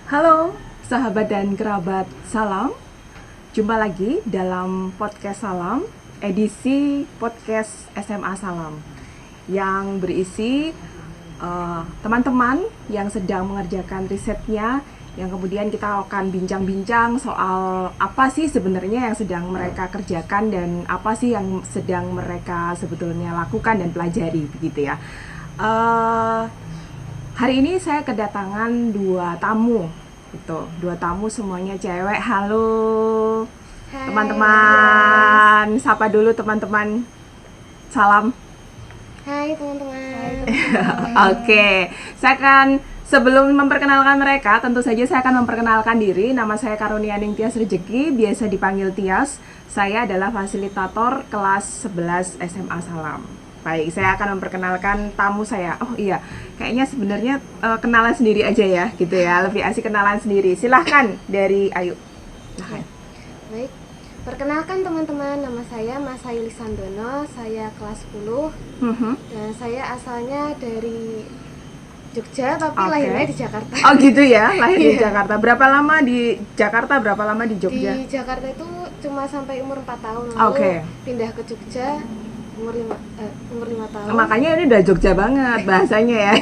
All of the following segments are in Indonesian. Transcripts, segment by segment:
Halo sahabat dan kerabat salam. Jumpa lagi dalam podcast Salam, edisi podcast SMA Salam yang berisi teman-teman yang sedang mengerjakan risetnya, yang kemudian kita akan bincang-bincang soal apa sih sebenarnya yang sedang mereka kerjakan dan apa sih yang sedang mereka sebetulnya lakukan dan pelajari, begitu ya. Hari ini saya kedatangan dua tamu, dua tamu semuanya cewek. Halo Hai, teman-teman, sapa dulu teman-teman. Salam. Hai teman-teman. Oke, saya akan sebelum memperkenalkan mereka, tentu saja saya akan memperkenalkan diri. Nama saya Karunianing Tias Rejeki, biasa dipanggil Tias. Saya adalah fasilitator kelas 11 SMA Salam. Baik, saya akan memperkenalkan tamu saya. Oh iya, kayaknya sebenarnya kenalan sendiri aja ya, gitu ya. Lebih asik kenalan sendiri. Silahkan dari Ayu. Silahkan. Baik, perkenalkan teman-teman, nama saya Mas Ayu Lisandono, saya kelas 10 dan saya asalnya dari Jogja tapi Oke. lahirnya di Jakarta. Oh gitu ya, lahir di Iya. Jakarta. Berapa lama di Jakarta, berapa lama di Jogja? Di Jakarta itu cuma sampai umur 4 tahun, lalu Oke. pindah ke Jogja umur 5 tahun. Makanya ini udah Jogja banget bahasanya ya.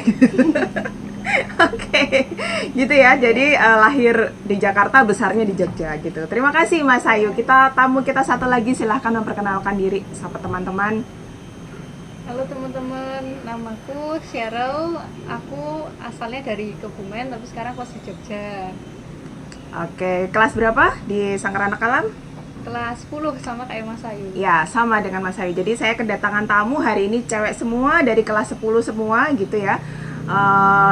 Oke, gitu ya. Jadi lahir di Jakarta, besarnya di Jogja gitu. Terima kasih Mas Ayu. Tamu kita satu lagi, silahkan memperkenalkan diri sama teman-teman. Halo teman-teman, namaku Cheryl. Aku asalnya dari Kebumen tapi sekarang kelas di Jogja. Oke, kelas berapa di Sanggar Anak Alam? Kelas 10 sama kayak Mas Ayu. Ya, sama dengan Mas Ayu. Jadi saya kedatangan tamu hari ini cewek semua dari kelas 10 semua gitu ya.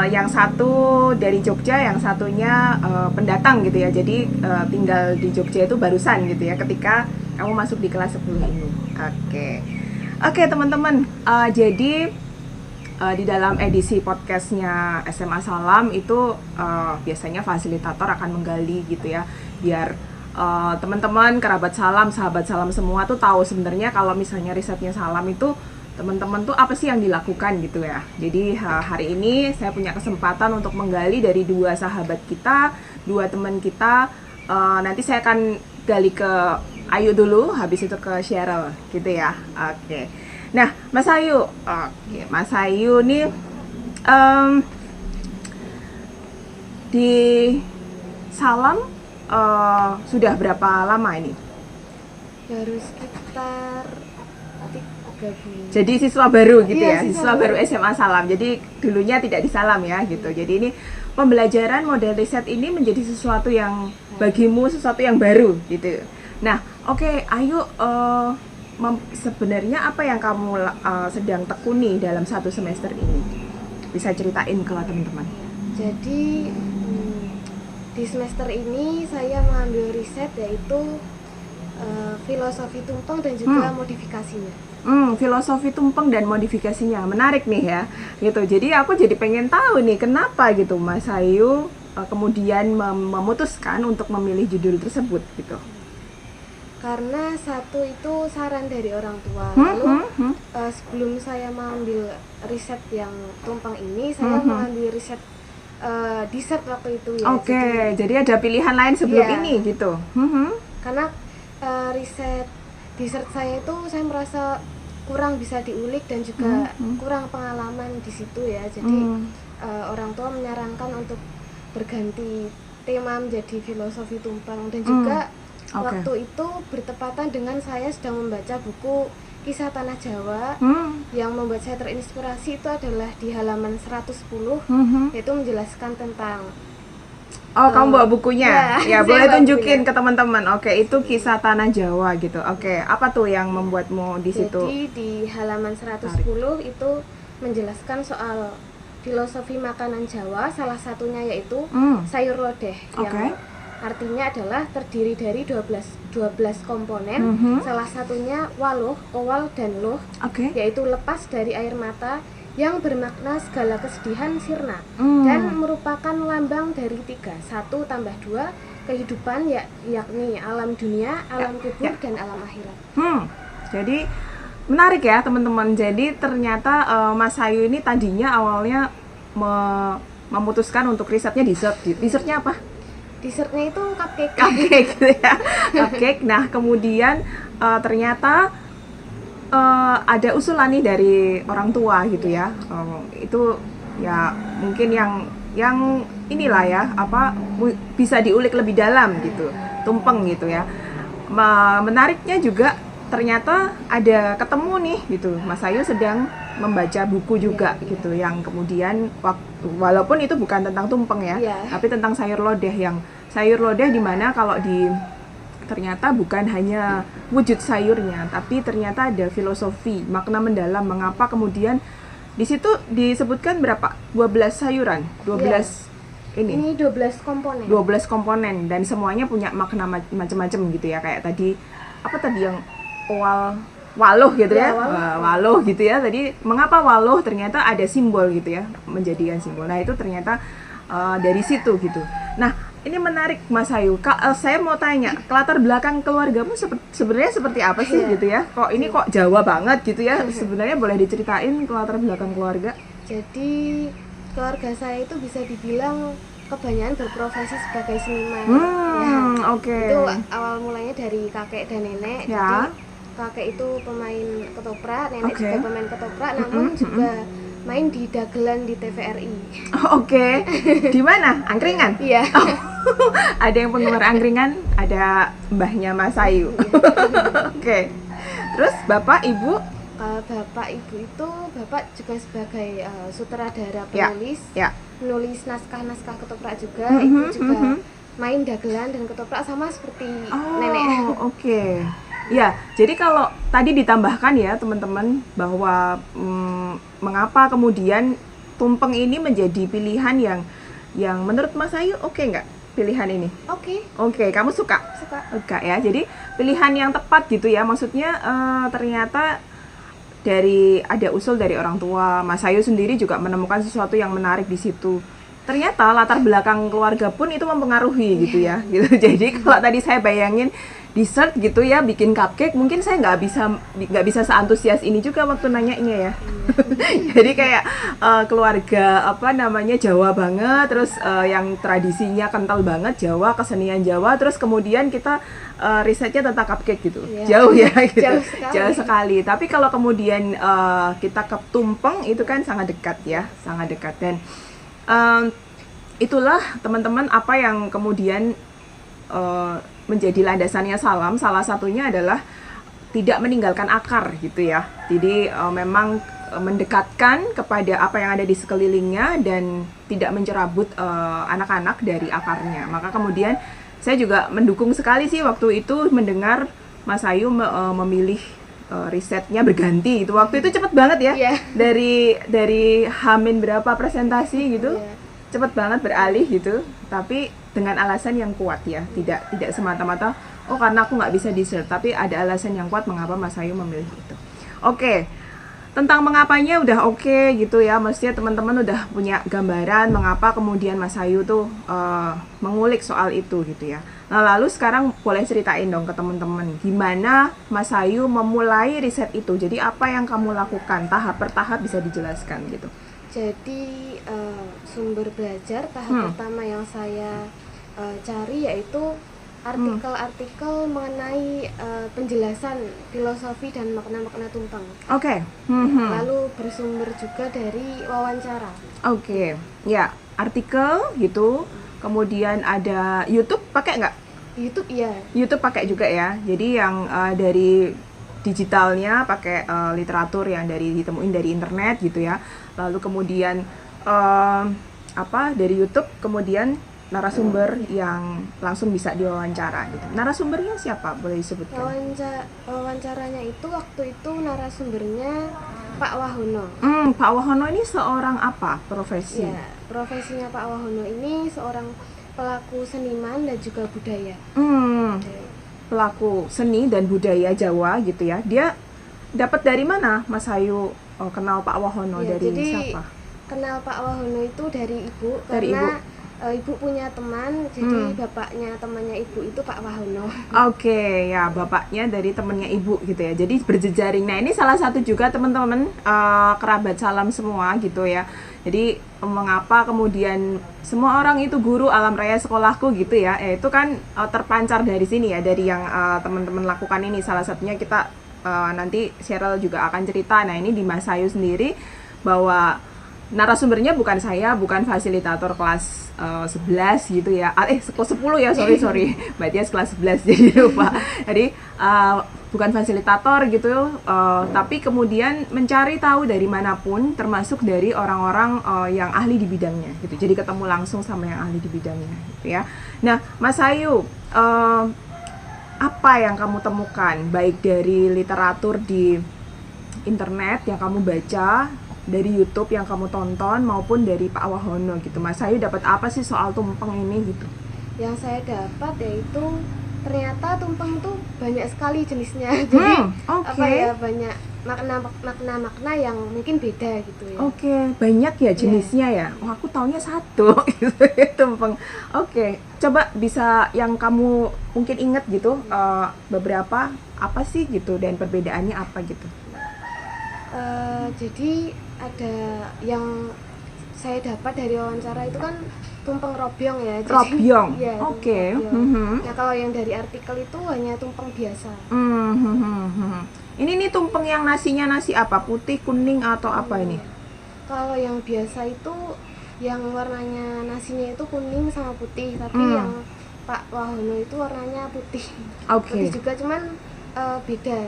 Yang satu dari Jogja, yang satunya pendatang gitu ya. Jadi tinggal di Jogja itu barusan gitu ya ketika kamu masuk di kelas 10 ini. Oke, teman-teman. Jadi di dalam edisi podcastnya SMA Salam itu biasanya fasilitator akan menggali gitu ya, biar teman-teman, kerabat salam, sahabat salam semua tuh tahu sebenarnya kalau misalnya risetnya Salam itu teman-teman tuh apa sih yang dilakukan gitu ya. Jadi hari ini saya punya kesempatan untuk menggali dari dua sahabat kita, dua teman kita. Nanti saya akan gali ke Ayu dulu, habis itu ke Cheryl gitu ya. Oke. Nah, Mas Ayu, Mas Ayu nih di Salam sudah berapa lama ini? Baru sekitar 3 bulan. Jadi siswa baru gitu Iya, ya, siswa siswa baru baru. SMA Salam. Jadi dulunya tidak di Salam ya gitu. Jadi ini pembelajaran model riset ini menjadi sesuatu yang bagimu sesuatu yang baru gitu. Nah, oke, Ayu, sebenarnya apa yang kamu sedang tekuni dalam satu semester ini? Bisa ceritain ke teman-teman. Jadi di semester ini saya mengambil riset yaitu filosofi tumpeng dan juga modifikasinya. Filosofi tumpeng dan modifikasinya menarik nih ya, gitu. Jadi aku jadi pengen tahu nih kenapa gitu Mas Ayu kemudian memutuskan untuk memilih judul tersebut gitu. Karena satu itu saran dari orang tua. Lalu sebelum saya mengambil riset yang tumpeng ini, saya mengambil riset dessert waktu itu ya. Oke, jadi ada pilihan lain sebelum Iya. ini gitu. Karena riset dessert saya itu saya merasa kurang bisa diulik dan juga kurang pengalaman di situ ya. Jadi orang tua menyarankan untuk berganti tema menjadi filosofi tumpeng dan juga waktu itu bertepatan dengan saya sedang membaca buku Kisah Tanah Jawa. Yang membuat saya terinspirasi itu adalah di halaman 110 yaitu menjelaskan tentang Kamu bawa bukunya? Ya, Ya, saya boleh bawa tunjukin bukunya. ke teman-teman. Oke, itu Kisah Tanah Jawa gitu. Oke, apa tuh yang membuatmu di situ? Jadi di halaman 110 itu menjelaskan soal filosofi makanan Jawa, salah satunya yaitu sayur lodeh yang artinya adalah terdiri dari 12 komponen, salah satunya waluh, owal, dan luh, Oke. yaitu lepas dari air mata yang bermakna segala kesedihan sirna dan merupakan lambang dari 3, 1 tambah 2, kehidupan yakni alam dunia, alam kubur, dan alam akhirat. Jadi menarik ya teman-teman. Jadi ternyata Mas Ayu ini tadinya awalnya memutuskan untuk risetnya dessert. Dessertnya apa? Dessertnya itu cupcake. Cupcake gitu ya. Cupcake. Nah, kemudian ternyata ada usulan nih dari orang tua gitu ya. Itu ya mungkin yang inilah ya, bisa diulik lebih dalam gitu. Tumpeng gitu ya. Menariknya juga ternyata ada ketemu nih gitu. Mas Ayu sedang membaca buku juga gitu, yang kemudian walaupun itu bukan tentang tumpeng ya, tapi tentang sayur lodeh, di mana kalau ternyata bukan hanya wujud sayurnya, tapi ternyata ada filosofi, makna mendalam mengapa kemudian di situ disebutkan berapa? 12 sayuran, 12 ini 12 komponen. 12 komponen dan semuanya punya makna macam-macam gitu ya, kayak tadi apa tadi yang waluh gitu ya, waluh gitu ya. Tadi mengapa waluh, ternyata ada simbol gitu ya, menjadikan simbol. Nah itu ternyata dari situ gitu. Nah ini menarik Mas Ayu. Saya mau tanya, latar belakang keluargamu sebenarnya seperti apa sih gitu ya? Kok ini kok Jawa banget gitu ya? Sebenarnya boleh diceritain latar belakang keluarga? Jadi keluarga saya itu bisa dibilang kebanyakan berprofesi sebagai seniman. Itu awal mulanya dari kakek dan nenek. Jadi kakek itu pemain ketoprak, nenek juga pemain ketoprak, namun juga main di dagelan di TVRI. Di mana? Angkringan? Iya. Ada yang penggemar angkringan, ada mbahnya Mas Ayu. Terus bapak ibu? Bapak ibu itu, bapak juga sebagai sutradara, penulis, menulis naskah-naskah ketoprak juga. Ibu juga main dagelan dan ketoprak sama seperti nenek. Ya, jadi kalau tadi ditambahkan ya teman-teman bahwa mengapa kemudian tumpeng ini menjadi pilihan yang menurut Mas Ayu nggak pilihan ini? Oke, kamu suka? Suka ya. Jadi pilihan yang tepat gitu ya. Maksudnya ternyata ada usul dari orang tua. Mas Ayu sendiri juga menemukan sesuatu yang menarik di situ. Ternyata latar belakang keluarga pun itu mempengaruhi gitu ya. Gitu. Jadi kalau tadi saya bayangin dessert gitu ya, bikin cupcake, mungkin saya nggak bisa seantusias ini juga waktu nanyanya ya. Jadi kayak keluarga Jawa banget, terus yang tradisinya kental banget Jawa, kesenian Jawa, terus kemudian kita risetnya tentang cupcake gitu. Jauh ya gitu. Jauh sekali. Tapi kalau kemudian kita ke tumpeng itu kan sangat dekat ya, sangat dekat. Dan itulah teman-teman apa yang kemudian menjadi landasannya Salam. Salah satunya adalah tidak meninggalkan akar gitu ya. Jadi memang mendekatkan kepada apa yang ada di sekelilingnya dan tidak mencerabut anak-anak dari akarnya. Maka kemudian saya juga mendukung sekali sih waktu itu mendengar Mas Ayu memilih risetnya berganti itu. Waktu itu cepet banget ya. Dari Hamin berapa presentasi gitu. Cepet banget beralih gitu. Tapi dengan alasan yang kuat ya, tidak semata-mata karena aku nggak bisa dessert, tapi ada alasan yang kuat mengapa Mas Ayu memilih itu. Tentang mengapanya udah gitu ya, mestinya teman-teman udah punya gambaran mengapa kemudian Mas Ayu tuh mengulik soal itu gitu ya. Nah lalu sekarang boleh ceritain dong ke teman-teman gimana Mas Ayu memulai riset itu. Jadi apa yang kamu lakukan tahap per tahap, bisa dijelaskan gitu. Jadi sumber belajar tahap pertama yang saya cari yaitu artikel-artikel mengenai penjelasan filosofi dan makna-makna tumpeng. Lalu bersumber juga dari wawancara. Ya, artikel gitu. Kemudian ada YouTube, pakai nggak? YouTube iya. YouTube pakai juga ya. Jadi yang dari digitalnya pakai literatur yang ditemuin dari internet gitu ya. Lalu kemudian dari YouTube, kemudian narasumber yang langsung bisa diwawancara gitu. Narasumbernya siapa? Boleh disebutkan? Wawancaranya itu waktu itu narasumbernya Pak Wahono. Pak Wahono ini seorang apa profesi? Ya, profesinya Pak Wahono ini seorang pelaku seniman dan juga budaya. Pelaku seni dan budaya Jawa gitu ya. Dia dapat dari mana Mas Ayu kenal Pak Wahono? Dari siapa? Kenal Pak Wahono itu dari ibu, dari karena ibu. ibu punya teman, jadi bapaknya temannya ibu itu Pak Wahono. Oke, ya bapaknya dari temennya ibu gitu ya. Jadi berjejaring. Nah ini salah satu juga teman-teman kerabat salam semua gitu ya. Jadi mengapa kemudian semua orang itu guru alam raya sekolahku gitu ya. Itu kan terpancar dari sini ya, dari yang teman-teman lakukan ini. Salah satunya kita nanti Cheryl juga akan cerita. Nah ini di Mas Ayu sendiri bahwa narasumbernya bukan saya, bukan fasilitator kelas 11 gitu ya. Kelas 10 ya, sorry. Mbak Tias kelas 11 jadi lupa. Jadi bukan fasilitator gitu, tapi kemudian mencari tahu dari manapun, termasuk dari orang-orang yang ahli di bidangnya gitu. Jadi ketemu langsung sama yang ahli di bidangnya gitu ya. Nah, Mas Ayu, apa yang kamu temukan baik dari literatur di internet yang kamu baca, dari YouTube yang kamu tonton, maupun dari Pak Wahono gitu? Mas Ayu dapat apa sih soal tumpeng ini gitu? Yang saya dapat yaitu ternyata tumpeng itu banyak sekali jenisnya. Jadi apa ya, banyak makna yang mungkin beda gitu ya. Oke, banyak ya jenisnya ya. Oh, aku taunya satu gitu ya, tumpeng. Oke, coba bisa yang kamu mungkin inget gitu, beberapa apa sih gitu dan perbedaannya apa gitu? Jadi ada yang saya dapat dari wawancara itu kan tumpeng robyong ya. Jadi, robyong, ya, oke. Nah kalau yang dari artikel itu hanya tumpeng biasa. Ini nih tumpeng yang nasinya nasi apa? Putih, kuning atau apa ini? Kalau yang biasa itu yang warnanya nasinya itu kuning sama putih, tapi yang Pak Wahono itu warnanya putih. Putih juga, cuman beda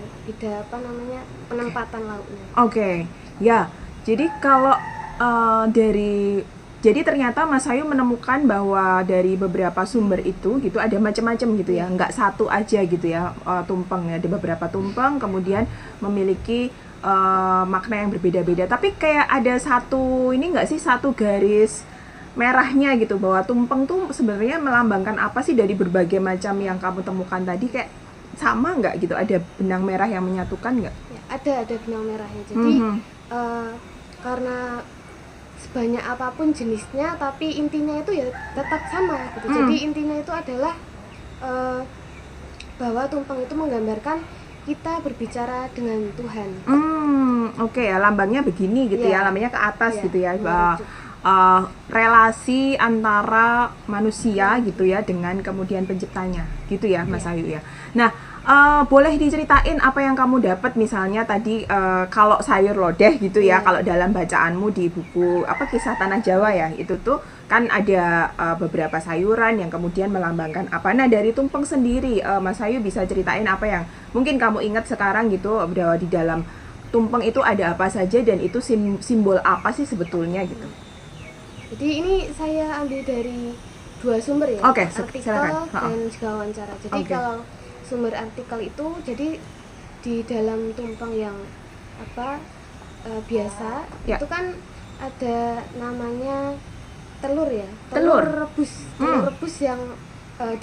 apa namanya, penempatan lauknya. Oke, ya. Jadi kalau jadi ternyata Mas Ayu menemukan bahwa dari beberapa sumber itu gitu ada macam-macam gitu ya, nggak satu aja gitu ya tumpeng ya. Ada beberapa tumpeng kemudian memiliki makna yang berbeda-beda. Tapi kayak ada satu ini nggak sih, satu garis merahnya gitu, bahwa tumpeng tuh sebenarnya melambangkan apa sih dari berbagai macam yang kamu temukan tadi, kayak sama nggak gitu? Ada benang merah yang menyatukan nggak? Ya, ada benang merahnya. Jadi karena sebanyak apapun jenisnya, tapi intinya itu ya tetap sama gitu. Jadi intinya itu adalah bahwa tumpeng itu menggambarkan kita berbicara dengan Tuhan. Oke ya, lambangnya begini gitu ya, lambangnya ke atas gitu ya. Relasi antara manusia gitu ya dengan kemudian penciptanya gitu ya, Mas Ayu ya. Nah, boleh diceritain apa yang kamu dapat misalnya tadi kalau sayur lodeh gitu ya, kalau dalam bacaanmu di buku Kisah Tanah Jawa ya, itu tuh kan ada beberapa sayuran yang kemudian melambangkan apa. Nah dari tumpeng sendiri, Mas Ayu bisa ceritain apa yang mungkin kamu ingat sekarang gitu, bahwa di dalam tumpeng itu ada apa saja dan itu simbol apa sih sebetulnya gitu? Jadi ini saya ambil dari dua sumber ya, artikel silakan. Dan juga wawancara. Jadi kalau sumber artikel itu, jadi di dalam tumpeng yang biasa itu kan ada namanya telur ya, telur rebus yang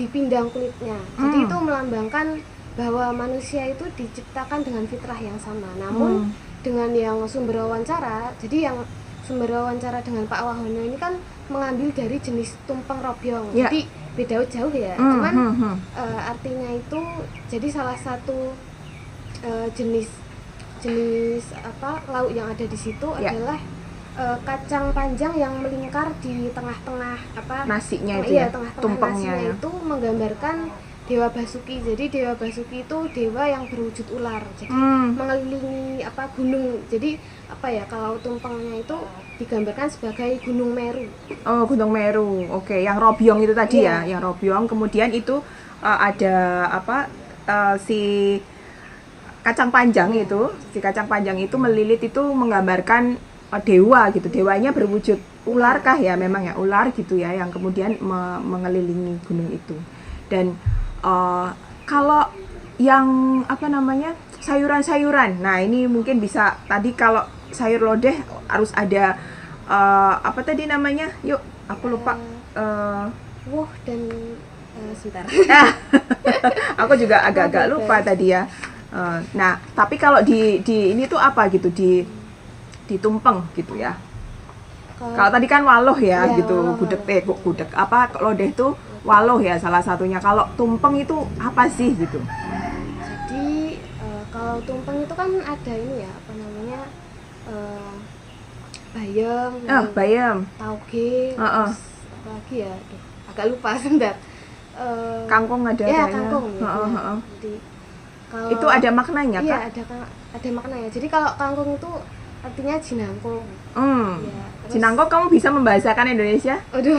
dipindang kulitnya. Jadi itu melambangkan bahwa manusia itu diciptakan dengan fitrah yang sama. Namun dengan yang sumber wawancara, jadi yang sumber wawancara dengan Pak Wahono ini kan mengambil dari jenis tumpeng robyong. Jadi beda jauh ya, cuman artinya itu jadi salah satu jenis lauk yang ada di situ adalah kacang panjang yang melingkar di tengah-tengah nasinya itu ya, tengah-tengah tumpengnya nasinya itu menggambarkan Dewa Basuki. Jadi Dewa Basuki itu dewa yang berwujud ular, jadi mengelilingi gunung. Jadi kalau tumpengnya itu digambarkan sebagai Gunung Meru. Oh, Gunung Meru. Oke, yang robyong itu tadi ya, yang robyong. Kemudian itu ada si kacang panjang itu, melilit itu menggambarkan dewa gitu. Dewanya berwujud ular kah ya, memang ya ular gitu ya, yang kemudian mengelilingi gunung itu. Dan kalau yang sayuran-sayuran, nah ini mungkin bisa, tadi kalau sayur lodeh harus ada apa tadi namanya? Yuk, aku lupa. Woh dan sebentar. Aku juga agak-agak lupa tadi ya. Nah, tapi kalau di ini tuh apa gitu, di tumpeng gitu ya? Kalau tadi kan waloh ya, Iya, gitu. waloh, Gudeg waloh. gudeg apa lodeh itu waloh ya salah satunya. Kalau tumpeng itu apa sih gitu? Jadi kalau tumpeng itu kan ada ini ya, apa namanya, bayam, Bayam, tauge, Heeh. terus apa lagi ya, aduh, agak lupa sebentar. kangkung ada Ya, kayaknya. kangkung ya, Heeh, benar. heeh. Jadi kalau Itu ada maknanya iya, kah? ada maknanya. Jadi kalau kangkung itu artinya jinangkung. Ya, terus, Cinangkok kamu bisa membahasakan Indonesia? aduh,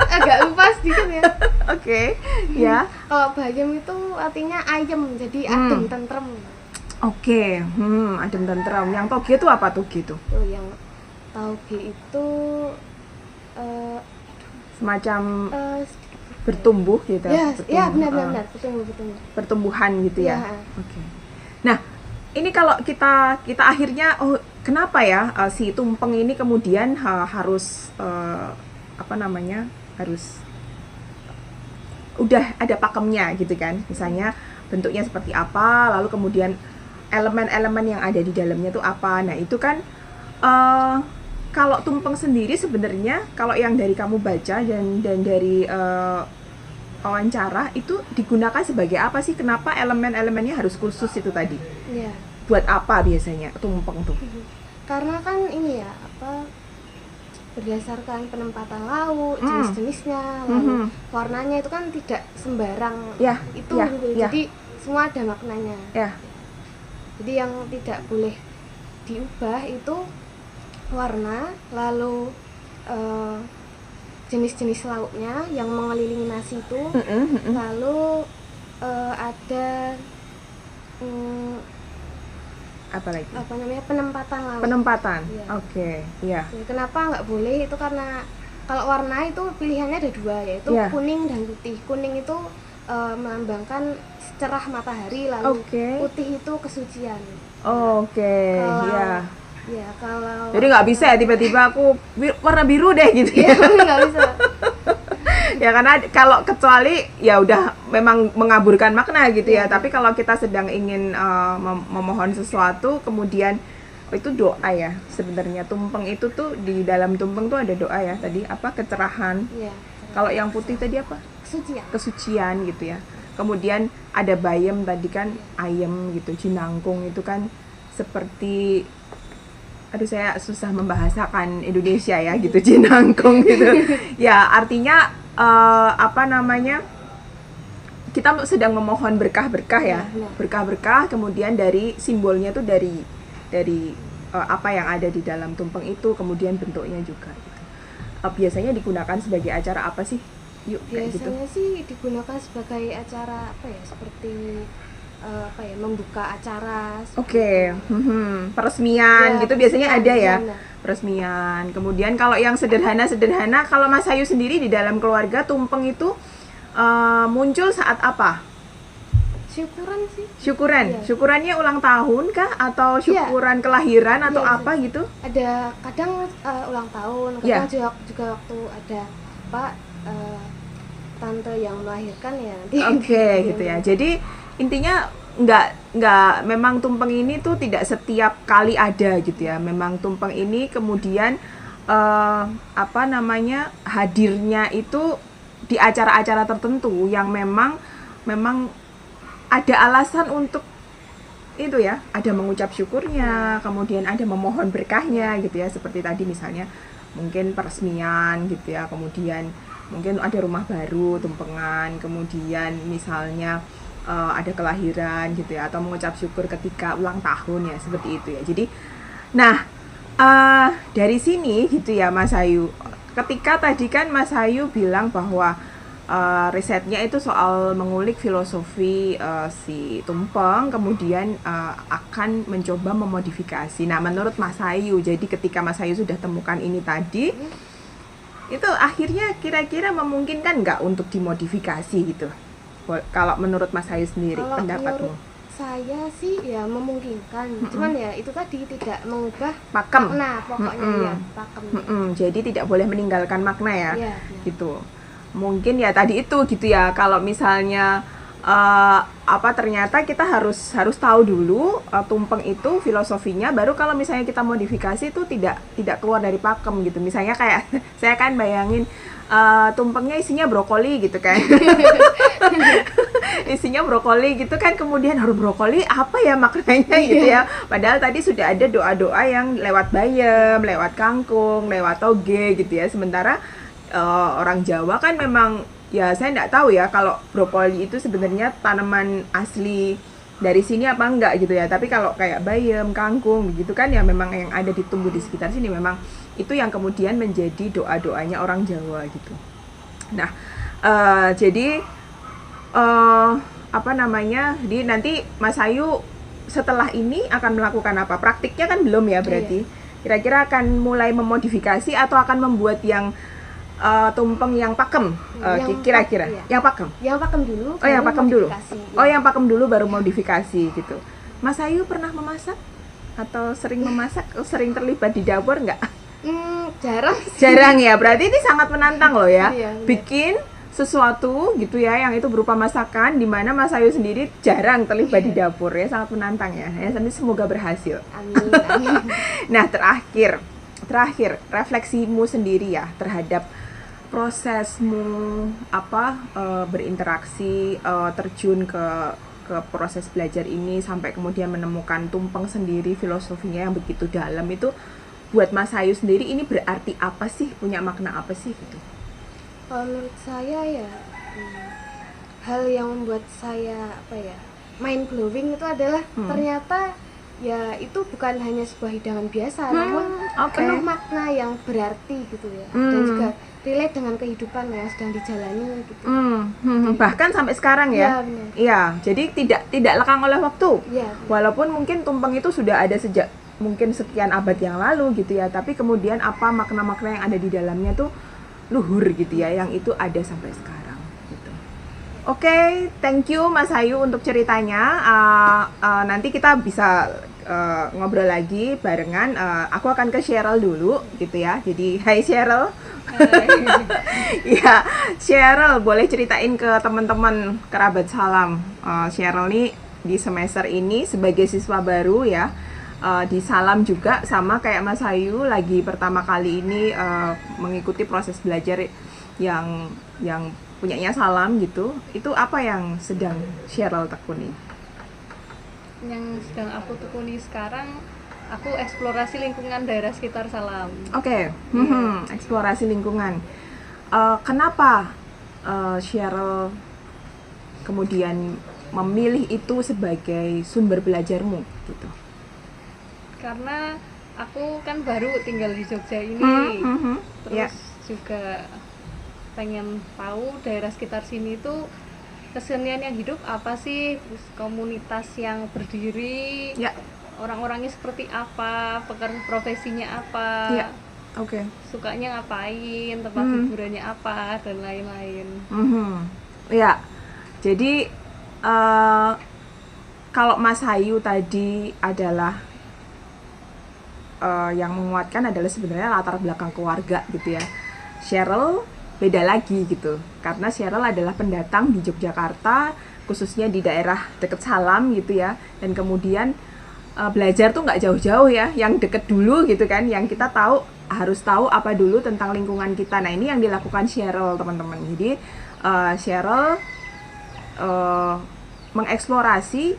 agak lupa sedikit ya. Oke, ya. Kalau bayam itu artinya ayem, jadi adem, tentrem. Oke, adem tenteram. Yang toge itu apa toge itu? Tuh yang tauge itu Semacam sedikit bertumbuh gitu. ya, bertumbuh, ya benar, betul. pertumbuhan gitu ya. Ya. Oke. Nah, ini kalau kita akhirnya kenapa ya si tumpeng ini kemudian harus apa namanya? Harus udah ada pakemnya gitu kan. Misalnya bentuknya seperti apa, lalu kemudian elemen-elemen yang ada di dalamnya itu apa. Nah, itu kan kalau tumpeng sendiri sebenarnya kalau yang dari kamu baca dan dari wawancara itu digunakan sebagai apa sih? Kenapa elemen-elemennya harus khusus itu tadi? Ya. Buat apa biasanya tumpeng tuh? Karena kan ini ya, apa, berdasarkan penempatan lauk, jenis-jenisnya, lalu warnanya itu kan tidak sembarang Ya, itu ya, gitu. ya. Jadi semua ada maknanya. Ya, Jadi yang tidak boleh diubah itu warna, lalu jenis-jenis lauknya yang mengelilingi nasi itu, lalu ada apa lagi? apa namanya, penempatan lauk. Penempatan. Iya. Oke, ya. Jadi kenapa nggak boleh itu karena kalau warna itu pilihannya ada dua, yaitu Iya. kuning dan putih. Kuning itu melambangkan cerah matahari, lalu Oke. putih itu kesucian. Oke, Kalau ya. ya kalau Jadi nggak bisa ya tiba-tiba aku warna biru deh gitu ya. nggak bisa. Ya karena kalau kecuali ya udah memang mengaburkan makna gitu ya. Iya. Tapi kalau kita sedang ingin memohon sesuatu kemudian itu doa ya. Sebenarnya tumpeng itu tuh di dalam tumpeng tuh ada doa ya. Tadi apa? Kecerahan. Iya, Kalau yang putih tadi apa? kesucian. Kesucian gitu ya. Kemudian ada bayam tadi kan ayam gitu. Jinangkung itu kan seperti aduh saya susah membahasakan Indonesia ya gitu jinangkung gitu. Ya artinya apa namanya? Kita sedang memohon berkah-berkah ya. Iya, benar. Berkah-berkah kemudian dari simbolnya tuh dari apa yang ada di dalam tumpeng itu kemudian bentuknya juga gitu. Biasanya digunakan sebagai acara apa sih? Yuk kayak gitu. Biasanya sih digunakan sebagai acara apa ya, seperti apa ya, membuka acara. Oke, peresmian Ya, gitu biasanya peresmian, ada ya. benar. Peresmian. Kemudian kalau yang sederhana-sederhana, kalau Mas Ayu sendiri di dalam keluarga tumpeng itu muncul saat apa? Syukuran sih. Syukuran. Iya. Syukurannya ulang tahun kah atau Iya. syukuran kelahiran atau Iya, apa gitu? Ada kadang ulang tahun, Iya. kadang juga waktu ada apa, tante yang melahirkan ya nanti. Oke, gitu ya. Jadi intinya nggak memang tumpeng ini tuh tidak setiap kali ada gitu ya. Memang tumpeng ini kemudian apa namanya hadirnya itu di acara-acara tertentu yang memang ada alasan untuk itu ya, ada mengucap syukurnya, kemudian ada memohon berkahnya gitu ya, seperti tadi misalnya mungkin peresmian gitu ya, kemudian mungkin ada rumah baru, tumpengan, kemudian misalnya ada kelahiran gitu ya, atau mengucap syukur ketika ulang tahun ya, seperti itu ya. Jadi, nah dari sini gitu ya Mas Ayu, ketika tadi kan Mas Ayu bilang bahwa risetnya itu soal mengulik filosofi si tumpeng, kemudian akan mencoba memodifikasi. Nah, menurut Mas Ayu, jadi ketika Mas Ayu sudah temukan ini tadi, itu akhirnya kira-kira memungkinkan nggak untuk dimodifikasi gitu? Kalau menurut Mas Ayu sendiri, Kalau pendapatmu? menurut saya sih ya memungkinkan, cuman ya itu tadi tidak mengubah Pakem. makna pokoknya ya, pakem. Jadi tidak boleh meninggalkan makna ya, Iya, gitu. Mungkin ya tadi itu gitu ya, kalau misalnya apa ternyata kita harus tahu dulu tumpeng itu filosofinya, baru kalau misalnya kita modifikasi itu tidak keluar dari pakem gitu. Misalnya kayak saya kan bayangin tumpengnya isinya brokoli gitu kan. Isinya brokoli gitu kan, kemudian harus brokoli apa ya maknanya gitu ya. Padahal tadi sudah ada doa-doa yang lewat bayam, lewat kangkung, lewat toge gitu ya. Sementara orang Jawa kan memang ya saya nggak tahu ya kalau brokoli itu sebenarnya tanaman asli dari sini apa enggak gitu ya. Tapi kalau kayak bayam, kangkung begitu kan ya memang yang ada di tumbuh di sekitar sini, memang itu yang kemudian menjadi doa-doanya orang Jawa gitu. Nah, jadi apa namanya? Jadi nanti Mas Ayu setelah ini akan melakukan apa? Praktiknya kan belum ya berarti. Kira-kira akan mulai memodifikasi atau akan membuat yang tumpeng yang pakem kira-kira yang pakem dulu. yang pakem dulu. Ya. Yang pakem dulu baru modifikasi gitu. Mas Ayu pernah memasak atau sering memasak, sering terlibat di dapur nggak? Jarang Ya, berarti ini sangat menantang loh ya. Iya. Bikin sesuatu gitu ya yang itu berupa masakan, di mana Mas Ayu sendiri jarang terlibat di dapur ya, sangat menantang ya. Nanti semoga berhasil. Amin. Nah, terakhir refleksimu sendiri ya terhadap prosesmu berinteraksi, terjun ke proses belajar ini sampai kemudian menemukan tumpeng sendiri, filosofinya yang begitu dalam itu buat Mas Ayu sendiri ini berarti apa sih, punya makna apa sih gitu? Menurut saya ya hal yang membuat saya mind blowing itu adalah ternyata ya itu bukan hanya sebuah hidangan biasa, namun penuh makna yang berarti gitu ya, dan juga relate dengan kehidupan yang sedang dijalani gitu. Bahkan sampai sekarang ya. Iya, jadi tidak lekang oleh waktu. Ya, walaupun mungkin tumpeng itu sudah ada sejak mungkin sekian abad yang lalu gitu ya, tapi kemudian apa makna-makna yang ada di dalamnya tuh luhur gitu ya, yang itu ada sampai sekarang gitu. Oke, thank you Mas Ayu untuk ceritanya. Nanti kita bisa ngobrol lagi barengan. Aku akan ke Cheryl dulu gitu ya. Jadi hai Cheryl. Ya, Cheryl boleh ceritain ke teman-teman kerabat salam. Cheryl nih di semester ini sebagai siswa baru ya. Di Salam juga sama kayak Mas Ayu, lagi pertama kali ini mengikuti proses belajar yang punyanya Salam gitu. Itu apa yang sedang Cheryl tekuni? Yang sedang aku tekuni sekarang, aku eksplorasi lingkungan daerah sekitar Salam. Oke. Eksplorasi lingkungan. Kenapa Cheryl kemudian memilih itu sebagai sumber belajarmu gitu? Karena aku kan baru tinggal di Jogja ini, terus juga pengen tahu daerah sekitar sini tuh kesenian yang hidup apa sih, terus komunitas yang berdiri, orang-orangnya seperti apa, profesinya apa, sukanya ngapain, tempat hiburannya apa, dan lain-lain. Ya, jadi kalau Mas Ayu tadi adalah yang menguatkan adalah sebenarnya latar belakang keluarga gitu ya. Cheryl beda lagi gitu, karena Cheryl adalah pendatang di Yogyakarta, khususnya di daerah deket Salam gitu ya, dan kemudian belajar tuh nggak jauh-jauh ya, yang deket dulu gitu kan, yang kita harus tahu apa dulu tentang lingkungan kita. Nah, ini yang dilakukan Cheryl teman-teman. Jadi Cheryl mengeksplorasi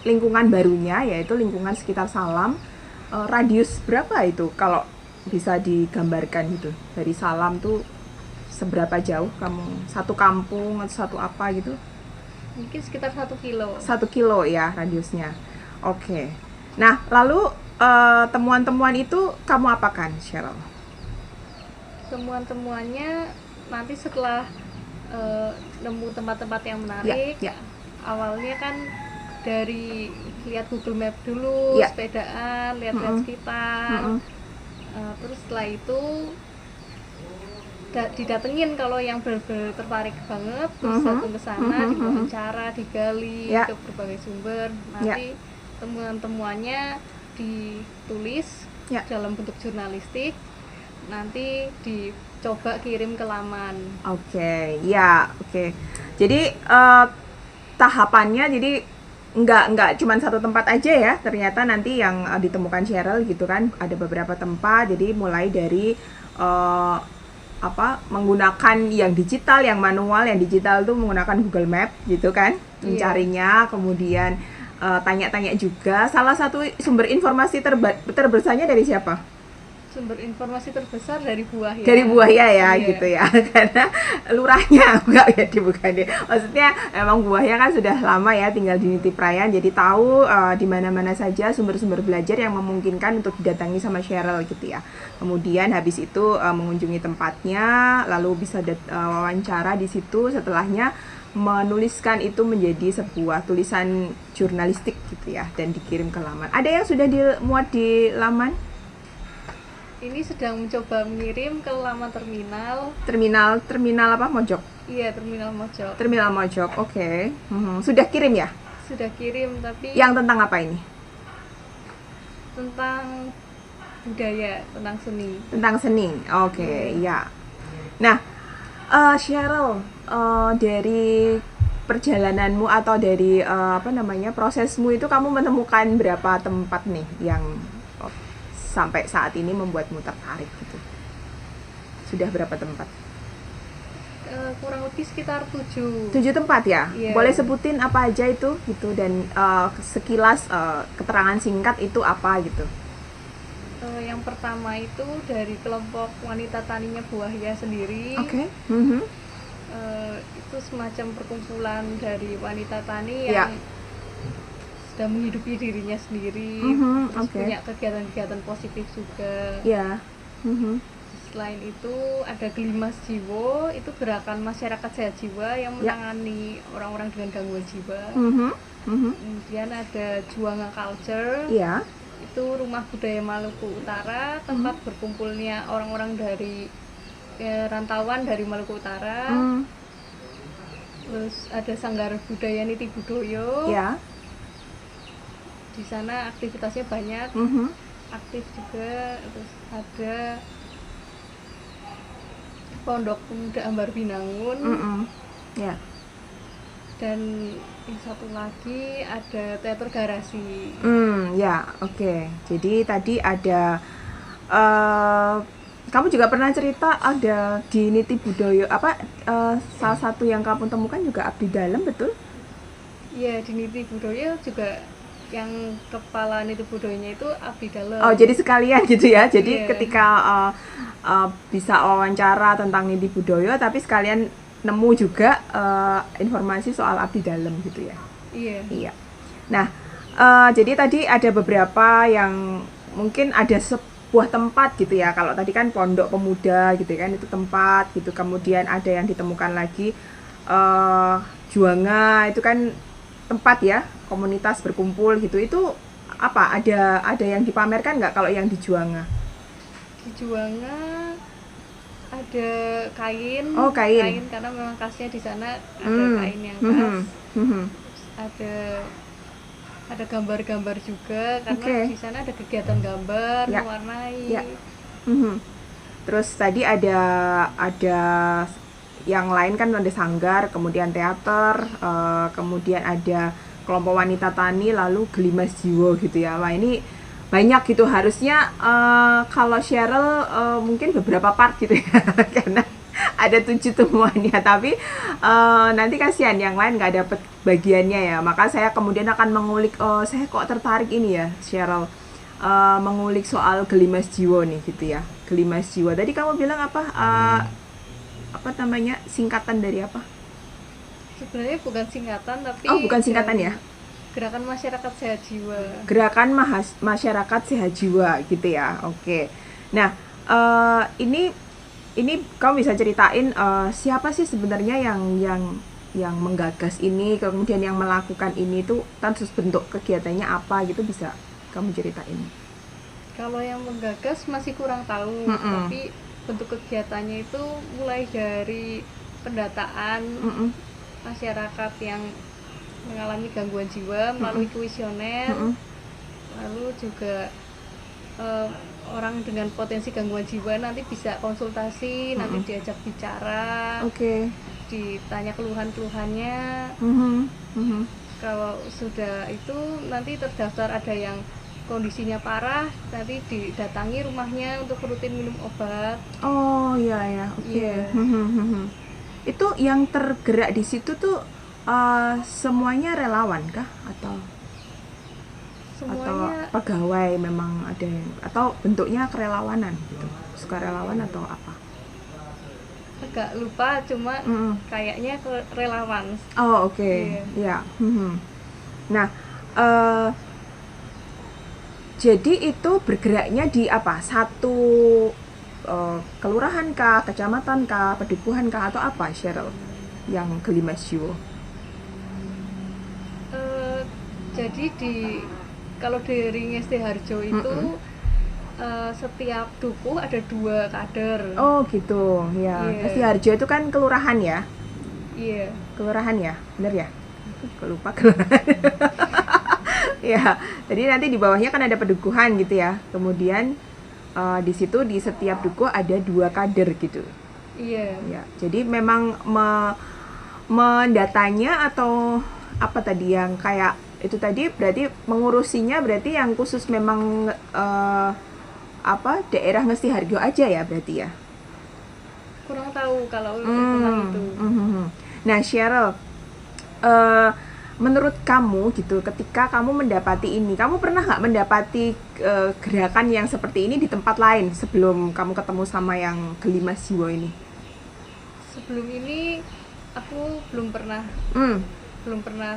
lingkungan barunya, yaitu lingkungan sekitar Salam. Radius berapa itu kalau bisa digambarkan gitu, dari Salam tuh seberapa jauh kamu, satu kampung atau satu apa gitu? Mungkin sekitar 1 kilo. 1 kilo ya radiusnya. Oke. Nah, lalu temuan-temuan itu kamu apakan, Cheryl? Temuan-temuannya nanti setelah nemu tempat-tempat yang menarik. Awalnya kan dari lihat Google Map dulu, sepedaan, lihat-lihat sekitar. Terus setelah itu didatengin kalau yang benar-benar tertarik banget, terus datang ke sana, diwawancara, digali ke berbagai sumber. Nanti temuan-temuannya ditulis dalam bentuk jurnalistik, nanti dicoba kirim ke laman. Oke. Jadi tahapannya, jadi nggak cuma satu tempat aja ya, ternyata nanti yang ditemukan Cheryl gitu kan, ada beberapa tempat. Jadi mulai dari menggunakan yang digital, yang manual. Yang digital tuh menggunakan Google Map gitu kan, mencarinya, kemudian tanya-tanya juga. Salah satu sumber informasi terbesarnya dari siapa? Sumber informasi terbesar dari Buahya. Dari Buahya ya, gitu ya. Karena lurahnya enggak ya, bukan deh. Maksudnya emang Buahya kan sudah lama ya tinggal di Niti Prayan, jadi tahu di mana-mana saja sumber-sumber belajar yang memungkinkan untuk didatangi sama Cheryl gitu ya. Kemudian habis itu mengunjungi tempatnya, lalu bisa wawancara di situ. Setelahnya menuliskan itu menjadi sebuah tulisan jurnalistik gitu ya, dan dikirim ke laman. Ada yang sudah dimuat di laman? Ini sedang mencoba mengirim ke laman terminal. Terminal apa? Mojok? Iya, terminal Mojok. Terminal Mojok, oke. Sudah kirim ya? Sudah kirim, tapi Yang tentang apa ini? tentang budaya, tentang seni. Tentang seni, oke, ya. Nah, Cheryl, dari perjalananmu atau dari prosesmu itu, kamu menemukan berapa tempat nih yang sampai saat ini membuatmu tertarik gitu? Sudah berapa tempat? Kurang lebih sekitar 7 tempat ya? Iya. Boleh sebutin apa aja itu gitu, dan sekilas keterangan singkat itu apa gitu? Yang pertama itu dari kelompok wanita taninya Buahya sendiri. Oke. Itu semacam perkumpulan dari wanita tani yang sudah menghidupi dirinya sendiri, terus punya kegiatan-kegiatan positif juga. Selain itu ada Gelimas Jiwo, itu gerakan masyarakat sehat jiwa yang menangani orang-orang dengan gangguan jiwa. Kemudian ada Juanga Culture, itu rumah budaya Maluku Utara, tempat berkumpulnya orang-orang dari rantauan dari Maluku Utara. Terus ada Sanggar Budaya Niti Budoyo. Di sana aktivitasnya banyak, aktif juga. Terus ada Pondok Pemuda Ambar Binangun. Dan yang satu lagi ada Teater Garasi. Oke. Jadi tadi ada kamu juga pernah cerita ada di Niti Budoyo salah satu yang kamu temukan juga abdi dalam, betul? Iya, di Niti Budoyo juga yang kepala Niti Budoyonya itu abdi dalam. Oh, jadi sekalian gitu ya. Jadi ketika bisa wawancara tentang Niti Budoyo, tapi sekalian nemu juga informasi soal abdi dalam gitu ya. Iya. Nah, jadi tadi ada beberapa yang mungkin ada sebuah tempat gitu ya. Kalau tadi kan Pondok Pemuda gitu kan, itu tempat gitu. Kemudian ada yang ditemukan lagi Juanga, itu kan tempat ya, komunitas berkumpul gitu. Itu apa? Ada yang dipamerkan nggak kalau yang di Juanga? Di Juanga ada kain. Oh, kain. Karena memang khasnya di sana ada kain yang khas. Ada gambar-gambar juga karena di sana ada kegiatan gambar, mewarnai. Terus tadi ada yang lain kan, ada sanggar, kemudian teater, kemudian ada kelompok wanita tani, lalu Gelimas Jiwo gitu ya. Wah, ini banyak gitu. Harusnya kalau Cheryl mungkin beberapa part gitu ya karena ada 7 temuannya, tapi nanti kasihan yang lain nggak dapet bagiannya ya. Maka saya kemudian akan mengulik, saya kok tertarik ini ya Cheryl, mengulik soal Gelimas Jiwo nih gitu ya. Gelimas Jiwo tadi kamu bilang apa namanya, singkatan dari apa? Sebenarnya bukan singkatan, tapi bukan singkatan ya? Gerakan Masyarakat Sehat Jiwa. Gerakan Masyarakat Sehat Jiwa gitu ya. Oke. Nah, ini kamu bisa ceritain siapa sih sebenarnya yang menggagas ini, kemudian yang melakukan ini tuh, terus bentuk kegiatannya apa gitu, bisa kamu ceritain? Kalau yang menggagas masih kurang tahu, tapi bentuk kegiatannya itu mulai dari pendataan masyarakat yang mengalami gangguan jiwa melalui kuesioner, lalu juga orang dengan potensi gangguan jiwa nanti bisa konsultasi, nanti diajak bicara, ditanya keluhan-keluhannya. Kalau sudah itu nanti terdaftar, ada yang kondisinya parah, nanti didatangi rumahnya untuk rutin minum obat. Oh iya ya, oke. Itu yang tergerak di situ tuh semuanya relawan kah atau Semuanya pegawai memang ada yang, atau bentuknya kerelawanan gitu, sukarelawan atau apa? agak lupa, cuma kayaknya relawan. Oh oke. Ya. Nah, jadi itu bergeraknya di apa? Satu kelurahan kah, kecamatan kah, pedukuhan kah, atau apa, Cheryl? Yang Gelimas Jiwo? Jadi kalau di Ngesti Harjo itu setiap dukuh ada 2 kader. Oh gitu, ya. Ngesti Harjo itu kan kelurahan ya? Iya. Kelurahan ya, bener ya? Aku lupa kelurahan. Ya, jadi nanti di bawahnya kan ada pedukuhan gitu ya. Kemudian di situ di setiap dukuh ada 2 kader gitu. Iya. Ya, jadi memang mendatanya atau apa tadi yang kayak itu tadi, berarti mengurusinya berarti yang khusus memang daerah Ngesti Harjo aja ya berarti ya? Kurang tahu kalau tentang itu. Nah, Cheryl, menurut kamu gitu, ketika kamu mendapati ini, kamu pernah nggak mendapati gerakan yang seperti ini di tempat lain sebelum kamu ketemu sama yang Gelimas Jiwo ini? Sebelum ini aku belum pernah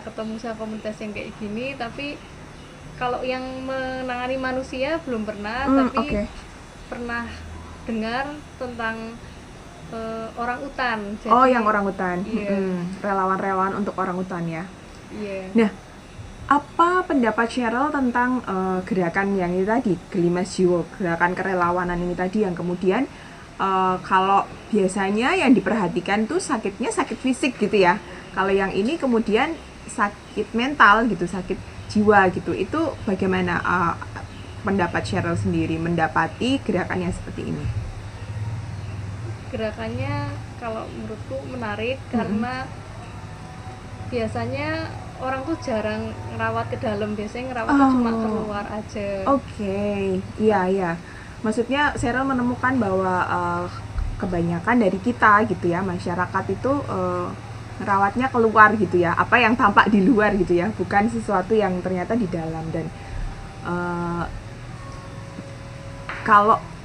ketemu sama komunitas yang kayak gini, tapi kalau yang menangani manusia belum pernah, tapi pernah dengar tentang orang utan. Jadi, yang orang utan. Relawan-relawan untuk orang utan ya. Nah, apa pendapat Cheryl tentang gerakan yang ini tadi, Gelimas Jiwo, gerakan kerelawanan ini tadi, yang kemudian kalau biasanya yang diperhatikan tuh sakitnya sakit fisik gitu ya, kalau yang ini kemudian sakit mental gitu, sakit jiwa gitu. Itu bagaimana pendapat Cheryl sendiri mendapati gerakan yang seperti ini? Gerakannya kalau menurutku menarik karena biasanya orang tuh jarang ngerawat ke dalam, biasanya ngerawat cuma keluar aja. Iya. Maksudnya Cheryl menemukan bahwa kebanyakan dari kita gitu ya, masyarakat itu ngerawatnya keluar gitu ya, apa yang tampak di luar gitu ya, bukan sesuatu yang ternyata di dalam. Dan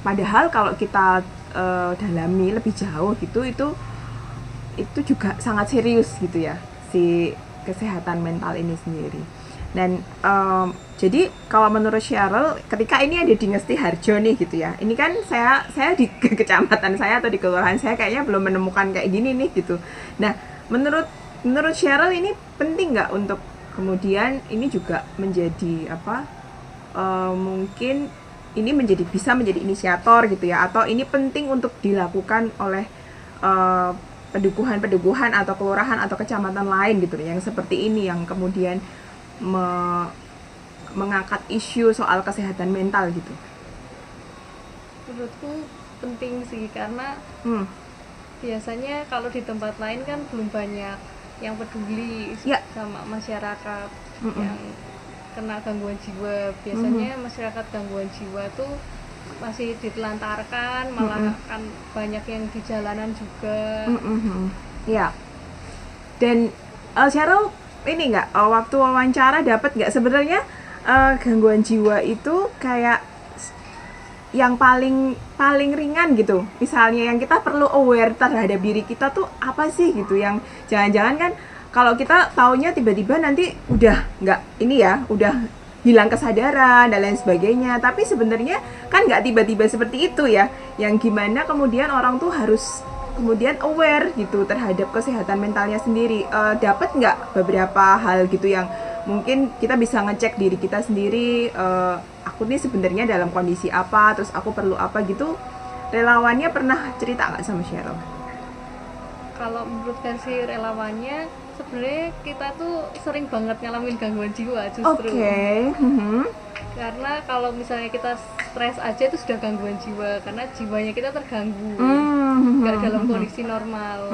padahal kalau kita dalami lebih jauh gitu, itu juga sangat serius gitu ya, si kesehatan mental ini sendiri. Dan jadi kalau menurut Cheryl, ketika ini ada di Ngesti Harjo nih gitu ya, ini kan saya di kecamatan saya atau di kelurahan saya kayaknya belum menemukan kayak gini nih gitu. Nah, menurut Cheryl ini penting nggak untuk kemudian ini juga menjadi mungkin ini bisa menjadi inisiator gitu ya, atau ini penting untuk dilakukan oleh pedukuhan atau kelurahan atau kecamatan lain gitu yang seperti ini, yang kemudian mengangkat isu soal kesehatan mental gitu? Menurutku penting sih, karena biasanya kalau di tempat lain kan belum banyak yang peduli sama masyarakat yang kena gangguan jiwa. Biasanya masyarakat gangguan jiwa tuh masih ditelantarkan, malah kan banyak yang di jalanan juga. Ya. Dan Cheryl ini nggak waktu wawancara dapat nggak sebenarnya gangguan jiwa itu kayak yang paling ringan gitu, misalnya yang kita perlu aware terhadap diri kita tuh apa sih gitu, yang jangan-jangan kan kalau kita taunya tiba-tiba nanti udah nggak ini ya, udah hilang kesadaran dan lain sebagainya, tapi sebenarnya kan nggak tiba-tiba seperti itu ya, yang gimana kemudian orang tuh harus kemudian aware gitu terhadap kesehatan mentalnya sendiri. Dapat nggak beberapa hal gitu yang mungkin kita bisa ngecek diri kita sendiri, aku nih sebenarnya dalam kondisi apa, terus aku perlu apa gitu. Relawannya pernah cerita nggak sama Cheryl? Kalau menurut versi relawannya, sebenarnya kita tuh sering banget ngalamin gangguan jiwa justru. Oke. Karena kalau misalnya kita stres aja itu sudah gangguan jiwa, karena jiwanya kita terganggu, nggak dalam kondisi normal.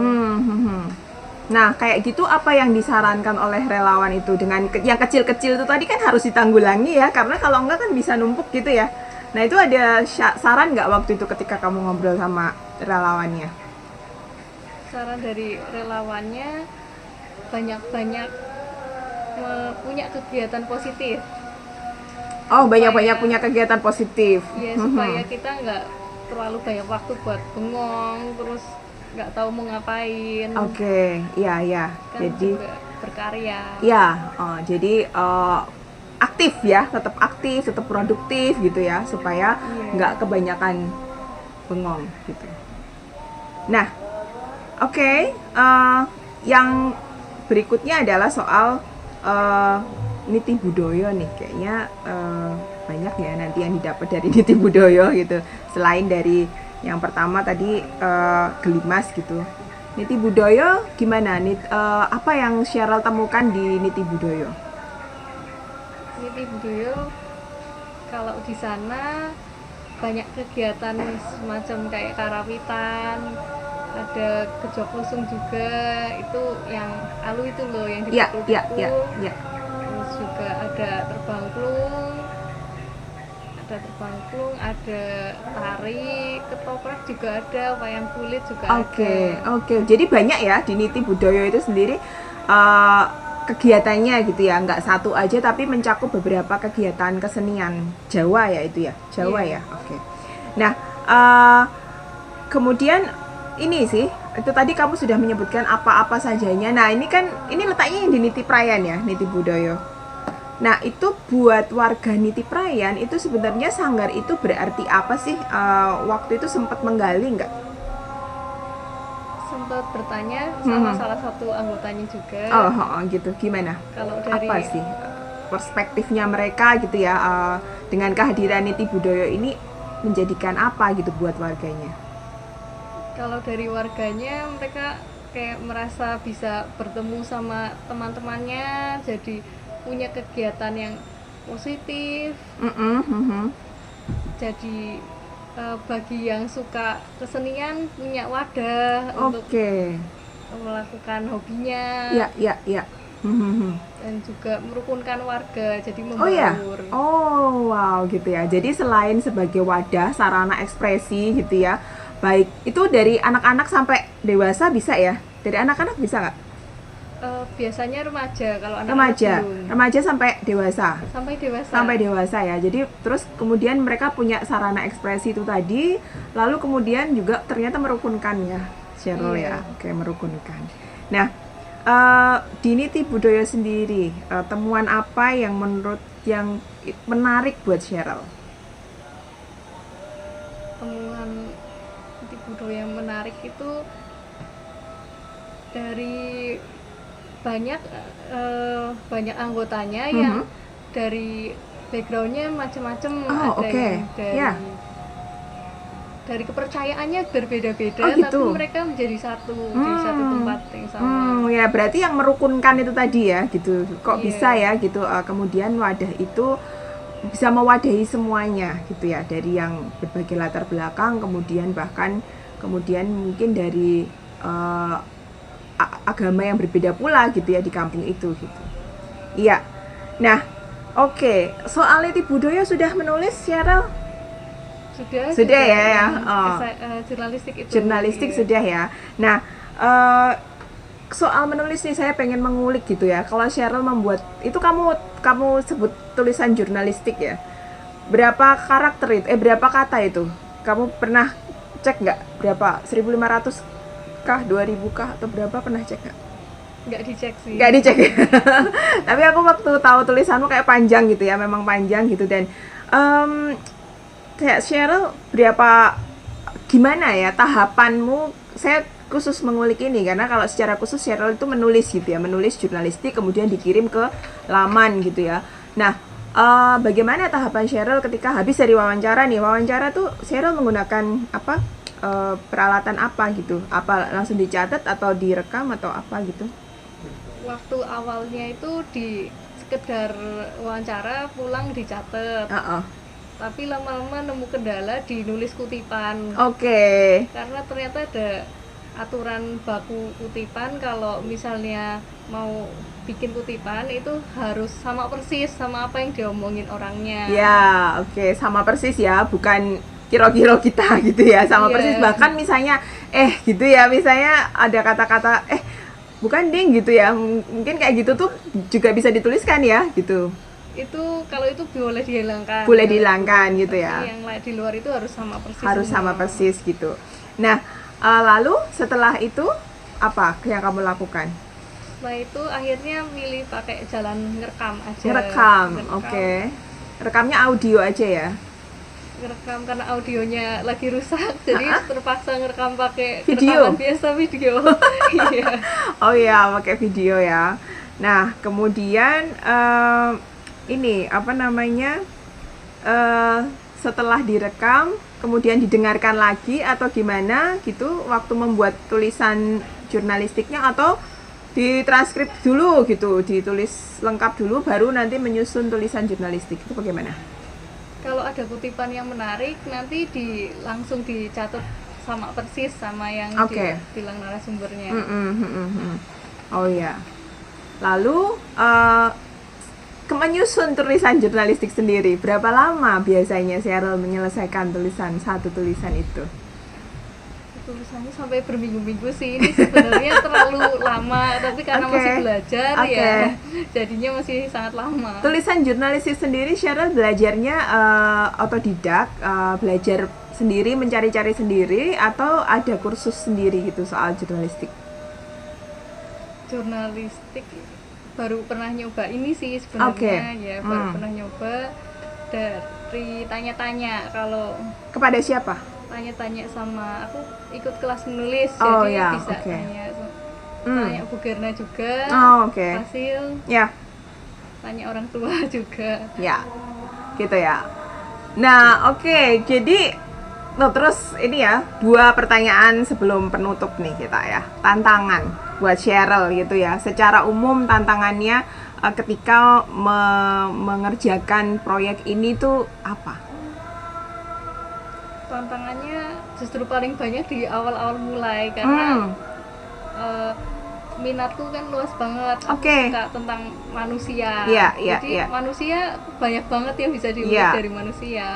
Nah, kayak gitu apa yang disarankan oleh relawan itu dengan yang kecil-kecil itu tadi kan harus ditanggulangi ya, karena kalau enggak kan bisa numpuk gitu ya. Nah, itu ada saran nggak waktu itu ketika kamu ngobrol sama relawannya? Saran dari relawannya banyak-banyak punya kegiatan positif. Oh, banyak-banyak punya kegiatan positif. Ya, supaya kita nggak terlalu banyak waktu buat bengong, terus nggak tahu mau ngapain. Oke, iya. Kan Jadi juga berkarya. ya, jadi aktif ya, tetap produktif gitu ya, supaya nggak kebanyakan bengong gitu. Nah, oke, yang berikutnya adalah soal niti budaya nih, kayaknya banyak ya nanti yang didapat dari niti budaya gitu, selain dari yang pertama tadi gelimas gitu. Niti budaya gimana? Apa yang Cheryl temukan di niti budaya? Niti budaya kalau di sana banyak kegiatan semacam kayak karawitan, ada kejoklusung juga, itu yang alu itu loh yang dipukul-pukul. Ya. Terus juga ada terbangklung, ada tari, ketoprak juga ada, wayang kulit juga ada. Oke. Jadi banyak ya di niti budaya itu sendiri kegiatannya gitu ya, nggak satu aja tapi mencakup beberapa kegiatan kesenian Jawa ya itu ya, Jawa ya. Oke. Nah, kemudian ini sih, itu tadi kamu sudah menyebutkan apa-apa sajanya. Nah, ini letaknya yang di Niti Prayan ya, Niti Budaya. Nah, itu buat warga Niti Prayan itu sebenarnya sanggar itu berarti apa sih? Waktu itu sempat menggali nggak? Sempat bertanya sama salah satu anggotanya juga. Gitu. Gimana? Kalau dari apa sih perspektifnya mereka gitu ya, dengan kehadiran Niti Budaya ini menjadikan apa gitu buat warganya? Kalau dari warganya, mereka kayak merasa bisa bertemu sama teman-temannya, jadi punya kegiatan yang positif. Jadi bagi yang suka kesenian punya wadah untuk melakukan hobinya. Ya. Dan juga merukunkan warga, jadi membaur. Wow gitu ya. Jadi selain sebagai wadah, sarana ekspresi gitu ya, baik itu dari anak-anak sampai dewasa bisa ya? Dari anak-anak bisa nggak? Biasanya remaja, kalau anak-anak remaja sampai dewasa. Sampai dewasa ya. Jadi terus kemudian mereka punya sarana ekspresi itu tadi, lalu kemudian juga ternyata merukunkan ya, Cheryl ya. Oke, merukunkan. Nah, di Niti Budaya sendiri, temuan apa yang menurut yang menarik buat Cheryl? Temuan Niti Budaya yang menarik itu dari banyak anggotanya yang dari backgroundnya macam-macam. Yang dari kepercayaannya berbeda-beda, gitu. tapi mereka menjadi satu di satu tempat yang sama. Ya berarti yang merukunkan itu tadi ya gitu. Kok bisa ya gitu, kemudian wadah itu bisa mewadahi semuanya gitu ya, dari yang berbagai latar belakang, kemudian mungkin dari agama yang berbeda pula gitu ya di kampung itu gitu. Iya. Nah, soal Niti Budaya sudah menulis, Cheryl? Sudah ya. Jurnalistik sudah ya. Nah, soal menulis nih saya pengen mengulik gitu ya. Kalau Cheryl membuat itu, kamu sebut tulisan jurnalistik ya. Berapa karakter itu? Berapa kata itu? Kamu pernah cek nggak berapa? 1.500 kah, 2.000 kah, atau berapa, pernah cek nggak? Nggak dicek sih. Nggak dicek ya. Tapi aku waktu tahu tulisanmu kayak panjang gitu ya, memang panjang gitu. Dan kayak Cheryl, gimana ya tahapanmu? Saya khusus mengulik ini karena kalau secara khusus Cheryl itu menulis gitu ya, menulis jurnalistik kemudian dikirim ke laman gitu ya. Nah, bagaimana tahapan Cheryl ketika habis dari wawancara tuh Cheryl menggunakan apa? Peralatan apa gitu? Apa langsung dicatat atau direkam atau apa gitu? waktu awalnya itu di sekedar wawancara pulang dicatat. Tapi lama-lama nemu kendala di nulis kutipan. Karena ternyata ada aturan baku kutipan, kalau misalnya mau bikin kutipan itu harus sama persis sama apa yang diomongin orangnya. Sama persis ya, bukan kira-kira kita gitu ya, sama persis. Bahkan misalnya gitu ya, misalnya ada kata-kata bukan ding gitu ya, mungkin kayak gitu tuh juga bisa dituliskan ya gitu. Itu kalau itu boleh dihilangkan. Boleh dihilangkan gitu ya. Yang di luar itu harus sama persis. Harus sama persis gitu. Nah, lalu setelah itu apa yang kamu lakukan? Setelah itu akhirnya milih pakai jalan ngerekam aja. Ngerekam. Rekamnya audio aja ya? Ngerekam karena audionya lagi rusak, jadi terpaksa ngerekam pakai video. Rekaman biasa, video. Iya. Oh iya, pakai video ya. Nah, kemudian ini apa namanya? Setelah direkam, kemudian didengarkan lagi atau gimana gitu waktu membuat tulisan jurnalistiknya, atau ditranskrip dulu gitu, ditulis lengkap dulu baru nanti menyusun tulisan jurnalistik, itu bagaimana? Kalau ada kutipan yang menarik nanti langsung dicatat sama persis sama yang bilang narasumbernya. Oh ya. Lalu menyusun tulisan jurnalistik sendiri berapa lama biasanya Cheryl menyelesaikan satu tulisan itu? Tulisannya sampai berminggu-minggu sih, ini sebenarnya terlalu lama, tapi karena masih belajar ya jadinya masih sangat lama. Tulisan jurnalistik sendiri Cheryl belajarnya otodidak, belajar sendiri, mencari-cari sendiri, atau ada kursus sendiri gitu soal jurnalistik? Jurnalistik baru pernah nyoba ini sih sebenarnya. Baru pernah nyoba dari tanya-tanya. Kalau kepada siapa? Tanya-tanya sama, aku ikut kelas menulis, jadi bisa tanya Bu Gerna juga, hasil, tanya orang tua juga, gitu ya. Nah, jadi terus ini ya, 2 pertanyaan sebelum penutup nih kita ya, tantangan buat Cheryl gitu ya, secara umum tantangannya ketika mengerjakan proyek ini tuh apa? Tantangannya justru paling banyak di awal-awal mulai, karena minatku kan luas banget, suka tentang manusia. Jadi manusia banyak banget yang bisa diulik dari manusia.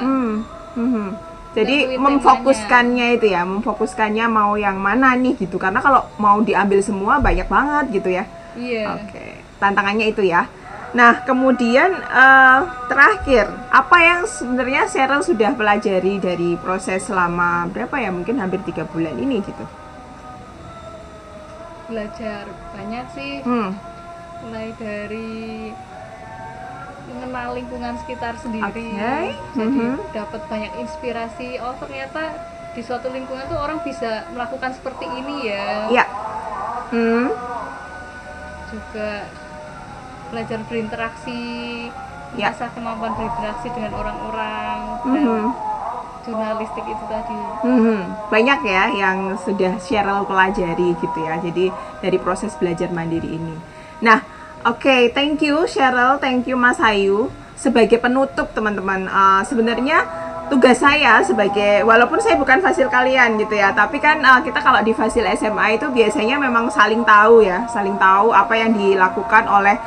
Jadi memfokuskannya itu ya, memfokuskannya mau yang mana nih gitu, karena kalau mau diambil semua banyak banget gitu ya. Tantangannya itu ya. Nah, kemudian terakhir, apa yang sebenarnya Cheryl sudah pelajari dari proses selama berapa ya, mungkin hampir 3 bulan ini gitu? Belajar banyak sih, mulai dari mengenal lingkungan sekitar sendiri, jadi dapat banyak inspirasi. Oh, ternyata di suatu lingkungan tuh orang bisa melakukan seperti ini ya. Juga belajar berinteraksi, mengasah kemampuan berinteraksi dengan orang-orang, dan jurnalistik itu tadi. Banyak ya yang sudah Cheryl pelajari gitu ya, jadi dari proses belajar mandiri ini. Nah, thank you Cheryl, thank you Mas Hayu. Sebagai penutup teman-teman, sebenarnya tugas saya sebagai, walaupun saya bukan fasil kalian gitu ya, tapi kan kita kalau di fasil SMA itu biasanya memang saling tahu ya, saling tahu apa yang dilakukan oleh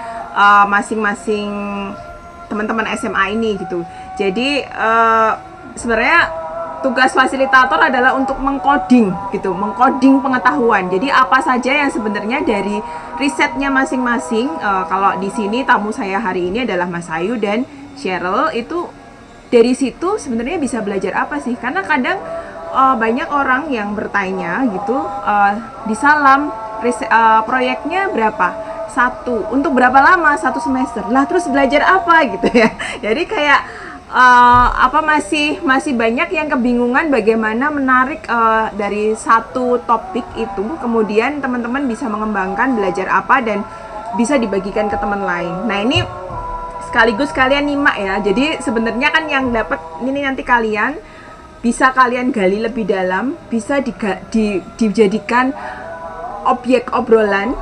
masing-masing teman-teman SMA ini gitu. Jadi sebenarnya tugas fasilitator adalah untuk mengcoding gitu, mengcoding pengetahuan. Jadi apa saja yang sebenarnya dari risetnya masing-masing. Kalau di sini tamu saya hari ini adalah Mas Hayu dan Cheryl, itu dari situ sebenarnya bisa belajar apa sih? Karena kadang banyak orang yang bertanya gitu, di Salam proyeknya berapa? 1, untuk berapa lama? 1 semester. Lah terus belajar apa gitu ya? Jadi kayak masih banyak yang kebingungan bagaimana menarik dari satu topik itu, kemudian teman-teman bisa mengembangkan belajar apa dan bisa dibagikan ke teman lain. Nah, ini sekaligus kalian nyimak ya. Jadi sebenarnya kan yang dapat ini nanti kalian bisa kalian gali lebih dalam, bisa dijadikan objek obrolan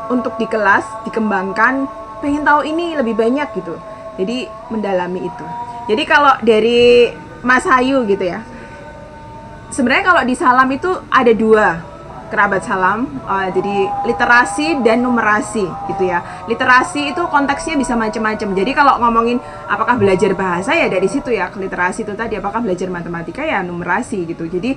untuk di kelas dikembangkan, pengen tahu ini lebih banyak gitu. Jadi mendalami itu. Jadi kalau dari Mas Hayu gitu ya, sebenarnya kalau di salam itu ada dua kerabat salam, jadi literasi dan numerasi gitu ya. Literasi itu konteksnya bisa macam-macam. Jadi kalau ngomongin apakah belajar bahasa ya dari situ ya, literasi itu tadi, apakah belajar matematika ya numerasi gitu. Jadi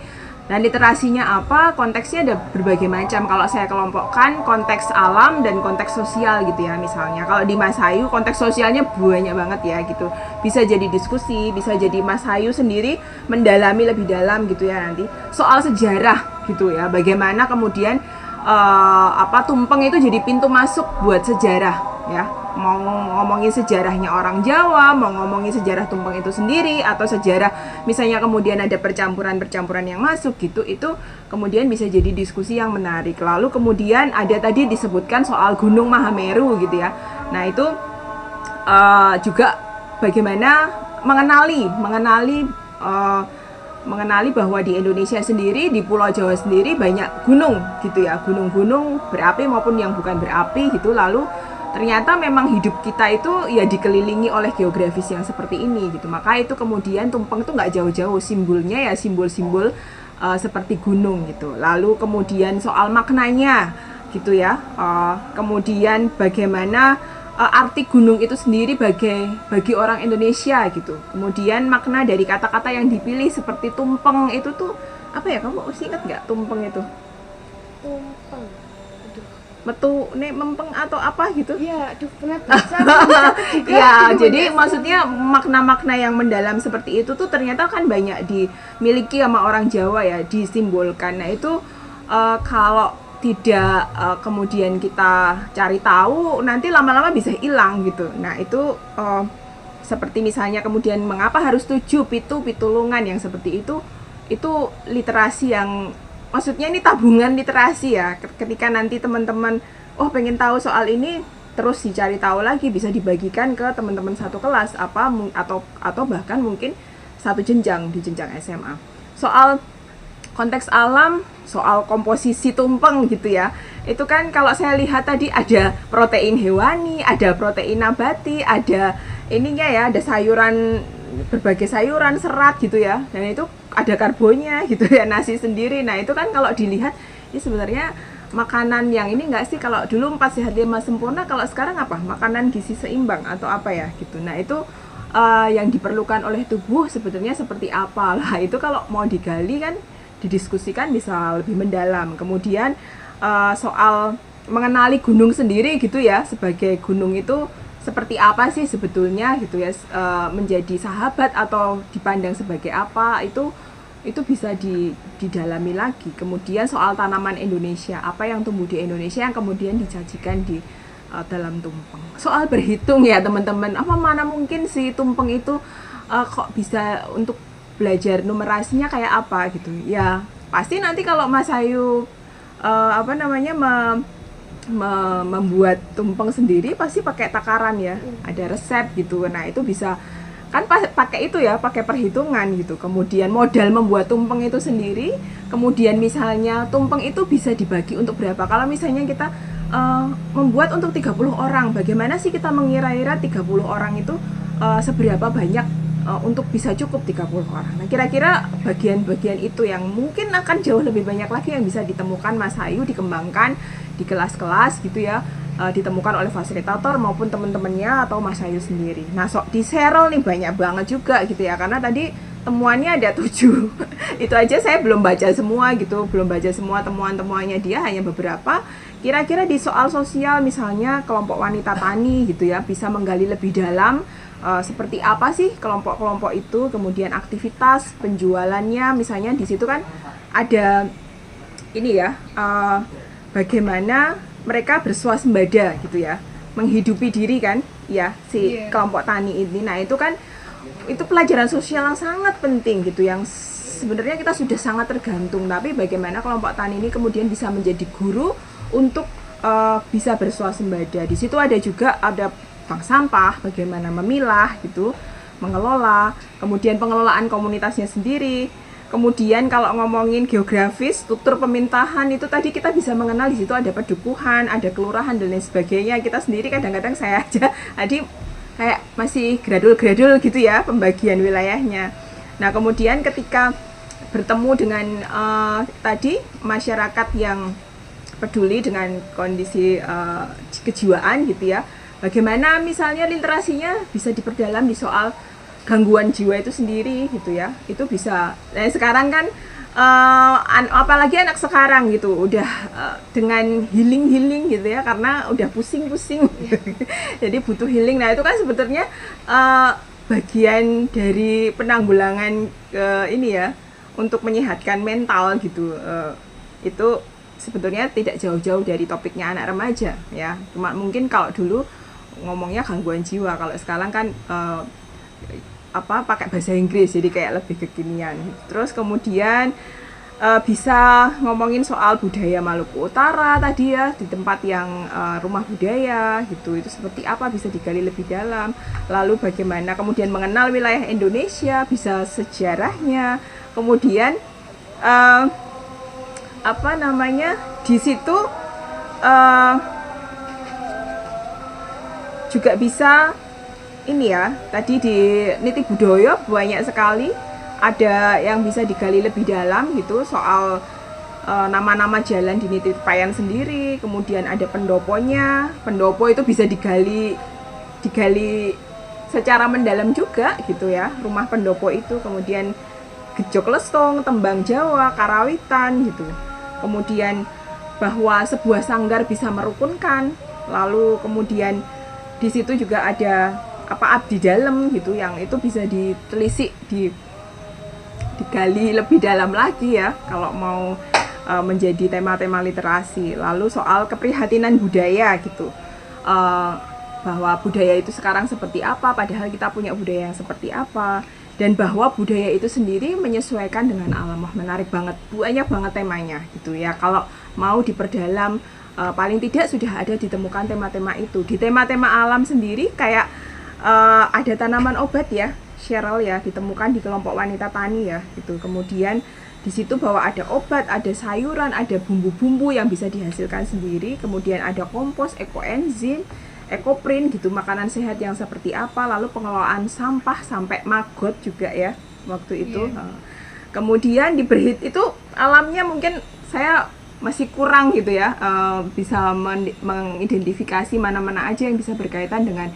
dan literasinya apa, konteksnya ada berbagai macam. Kalau saya kelompokkan konteks alam dan konteks sosial gitu ya. Misalnya kalau di Mas Hayu konteks sosialnya banyak banget ya gitu. Bisa jadi diskusi, bisa jadi Mas Hayu sendiri mendalami lebih dalam gitu ya nanti soal sejarah gitu ya. Bagaimana kemudian tumpeng itu jadi pintu masuk buat sejarah ya. Mau ngomongin sejarahnya orang Jawa, mau ngomongin sejarah tumpeng itu sendiri, atau sejarah misalnya kemudian ada percampuran-percampuran yang masuk gitu, itu kemudian bisa jadi diskusi yang menarik. Lalu kemudian ada tadi disebutkan soal Gunung Mahameru gitu ya. Nah itu juga bagaimana mengenali bahwa di Indonesia sendiri, di Pulau Jawa sendiri banyak gunung gitu ya, gunung-gunung berapi maupun yang bukan berapi gitu. Lalu ternyata memang hidup kita itu ya dikelilingi oleh geografis yang seperti ini gitu. Maka itu kemudian tumpeng itu nggak jauh-jauh, simbolnya ya simbol-simbol seperti gunung gitu. Lalu kemudian soal maknanya gitu ya, kemudian bagaimana arti gunung itu sendiri bagi orang Indonesia gitu. Kemudian makna dari kata-kata yang dipilih seperti tumpeng itu tuh apa ya, kamu masih ingat nggak tumpeng itu? Tumpeng, Metu nih mempeng atau apa gitu? ya aduh pernah baca. Ya, jadi maksudnya makna-makna yang mendalam seperti itu tuh ternyata kan banyak dimiliki sama orang Jawa ya, disimbolkan. Nah itu kalau tidak kemudian kita cari tahu, nanti lama-lama bisa hilang gitu. Nah itu seperti misalnya kemudian mengapa harus 7 pitulungan yang seperti itu literasi yang maksudnya ini tabungan literasi ya. Ketika nanti teman-teman pengen tahu soal ini, terus dicari tahu lagi, bisa dibagikan ke teman-teman satu kelas atau bahkan mungkin satu jenjang di jenjang SMA. Soal konteks alam, soal komposisi tumpeng gitu ya. Itu kan kalau saya lihat tadi ada protein hewani, ada protein nabati, ada ininya ya, ada sayuran, berbagai sayuran, serat gitu ya. Dan itu ada karbonnya gitu ya, nasi sendiri. Nah itu kan kalau dilihat ini sebenarnya makanan yang ini enggak sih, kalau dulu 4 sehat 5 sempurna, kalau sekarang apa? Makanan gizi seimbang atau apa ya gitu. Nah itu yang diperlukan oleh tubuh sebetulnya seperti apa lah. Itu kalau mau digali kan, didiskusikan bisa lebih mendalam. Kemudian soal mengenali gunung sendiri gitu ya, sebagai gunung itu seperti apa sih sebetulnya gitu ya, menjadi sahabat atau dipandang sebagai apa, itu bisa didalami lagi. Kemudian soal tanaman Indonesia, apa yang tumbuh di Indonesia yang kemudian disajikan di dalam tumpeng. Soal berhitung ya teman-teman, mana mungkin sih tumpeng itu kok bisa untuk belajar numerasinya kayak apa gitu ya. Pasti nanti kalau Mas Ayu membuat tumpeng sendiri pasti pakai takaran ya, ada resep gitu. Nah itu bisa kan pakai itu ya, pakai perhitungan gitu. Kemudian modal membuat tumpeng itu sendiri, kemudian misalnya tumpeng itu bisa dibagi untuk berapa. Kalau misalnya kita membuat untuk 30 orang, bagaimana sih kita mengira-ira 30 orang itu seberapa banyak untuk bisa cukup 30 orang. Nah kira-kira bagian-bagian itu yang mungkin akan jauh lebih banyak lagi yang bisa ditemukan Mas Hayu, dikembangkan di kelas-kelas gitu ya, ditemukan oleh fasilitator maupun teman-temannya atau Mas Hayu sendiri. Nah di Serol nih banyak banget juga gitu ya, karena tadi temuannya ada 7 itu aja saya belum baca semua gitu, belum baca semua temuan-temuannya dia, hanya beberapa. Kira-kira di soal sosial misalnya kelompok wanita tani gitu ya, bisa menggali lebih dalam seperti apa sih kelompok-kelompok itu, kemudian aktivitas penjualannya misalnya di situ kan ada ini ya, bagaimana mereka bersuasembada gitu ya, menghidupi diri kan ya si kelompok tani ini. Nah itu kan itu pelajaran sosial yang sangat penting gitu, yang sebenarnya kita sudah sangat tergantung, tapi bagaimana kelompok tani ini kemudian bisa menjadi guru untuk bisa bersuasembada. Di situ ada juga bank sampah, bagaimana memilah gitu, mengelola, kemudian pengelolaan komunitasnya sendiri, Kemudian kalau ngomongin geografis, struktur pemerintahan itu tadi kita bisa mengenal di situ ada pedukuhan, ada kelurahan dan lain sebagainya. Kita sendiri kadang-kadang saya aja tadi kayak masih gradul-gradul gitu ya pembagian wilayahnya. Nah, kemudian ketika bertemu dengan tadi masyarakat yang peduli dengan kondisi kejiwaan gitu ya. Bagaimana misalnya literasinya bisa diperdalam di soal gangguan jiwa itu sendiri gitu ya, itu bisa. Nah, sekarang kan apalagi anak sekarang gitu udah dengan healing gitu ya, karena udah pusing-pusing jadi butuh healing. Nah, itu kan sebetulnya bagian dari penanggulangan ini ya, untuk menyehatkan mental gitu. Itu sebetulnya tidak jauh-jauh dari topiknya anak remaja ya, cuma mungkin kalau dulu ngomongnya gangguan jiwa, kalau sekarang kan pakai bahasa Inggris jadi kayak lebih kekinian. Terus kemudian bisa ngomongin soal budaya Maluku Utara tadi ya, di tempat yang rumah budaya gitu, itu seperti apa bisa digali lebih dalam. Lalu bagaimana kemudian mengenal wilayah Indonesia, bisa sejarahnya, kemudian di situ juga bisa ini ya, tadi di Niti Budaya banyak sekali ada yang bisa digali lebih dalam gitu soal nama-nama jalan di Niti Payan sendiri. Kemudian ada pendoponya, pendopo itu bisa digali secara mendalam juga gitu ya, rumah pendopo itu. Kemudian Gejok Lesung, Tembang Jawa, Karawitan gitu. Kemudian bahwa sebuah sanggar bisa merukunkan. Lalu kemudian di situ juga ada abdi dalam gitu, yang itu bisa ditelisik, digali lebih dalam lagi ya kalau mau menjadi tema-tema literasi. Lalu soal keprihatinan budaya gitu, bahwa budaya itu sekarang seperti apa, padahal kita punya budaya yang seperti apa, dan bahwa budaya itu sendiri menyesuaikan dengan alam. Wah, menarik banget, banyak banget temanya gitu ya. Kalau mau diperdalam, paling tidak sudah ada ditemukan tema-tema itu. Di tema-tema alam sendiri kayak ada tanaman obat ya, Cheryl ya, ditemukan di kelompok wanita tani ya gitu. Kemudian di situ bahwa ada obat, ada sayuran, ada bumbu-bumbu yang bisa dihasilkan sendiri. Kemudian ada kompos, ekoenzim, ekoprint gitu, makanan sehat yang seperti apa. Lalu pengelolaan sampah sampai maggot juga ya waktu itu. Kemudian di Berhit itu alamnya mungkin saya masih kurang gitu ya, bisa mengidentifikasi mana-mana aja yang bisa berkaitan dengan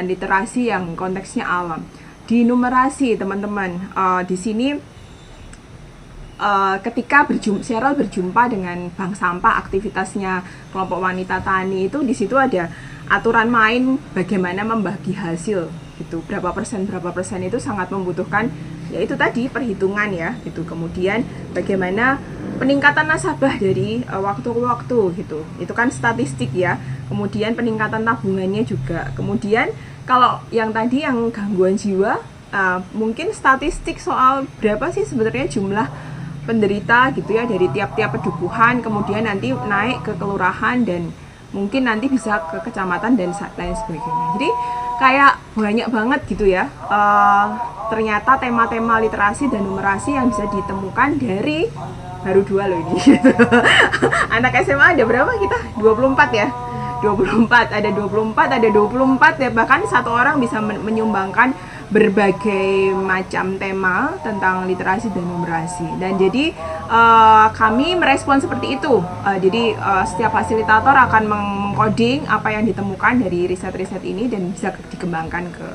literasi yang konteksnya alam. Di numerasi teman-teman, di sini ketika Cheryl berjumpa dengan bank sampah, aktivitasnya kelompok wanita tani itu, di situ ada aturan main bagaimana membagi hasil gitu, berapa persen itu sangat membutuhkan yaitu tadi perhitungan ya gitu. Kemudian bagaimana peningkatan nasabah dari waktu ke waktu gitu, itu kan statistik ya. Kemudian peningkatan tabungannya juga. Kemudian kalau yang tadi yang gangguan jiwa, mungkin statistik soal berapa sih sebenarnya jumlah penderita gitu ya dari tiap-tiap pedukuhan, kemudian nanti naik ke kelurahan dan mungkin nanti bisa ke kecamatan dan lain sebagainya. Jadi kayak banyak banget gitu ya, ternyata tema-tema literasi dan numerasi yang bisa ditemukan dari baru 2 loh ini. Anak SMA ada berapa kita? 24 ya? 24, ada 24 ya, bahkan satu orang bisa menyumbangkan berbagai macam tema tentang literasi dan numerasi. Dan jadi kami merespon seperti itu. Jadi setiap fasilitator akan mengcoding apa yang ditemukan dari riset-riset ini dan bisa dikembangkan ke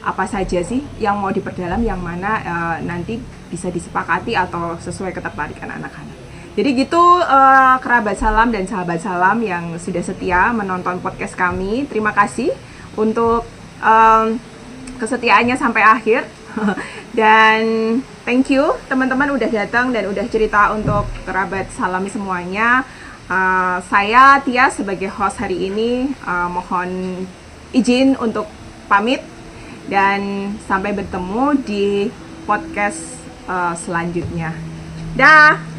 apa saja sih yang mau diperdalam, yang mana nanti bisa disepakati atau sesuai ketertarikan anak-anak. Jadi gitu, kerabat salam dan sahabat salam yang sudah setia menonton podcast kami. Terima kasih untuk kesetiaannya sampai akhir. Dan thank you teman-teman udah datang dan udah cerita untuk kerabat salam semuanya. Saya Tia sebagai host hari ini mohon izin untuk pamit dan sampai bertemu di podcast selanjutnya. Dah.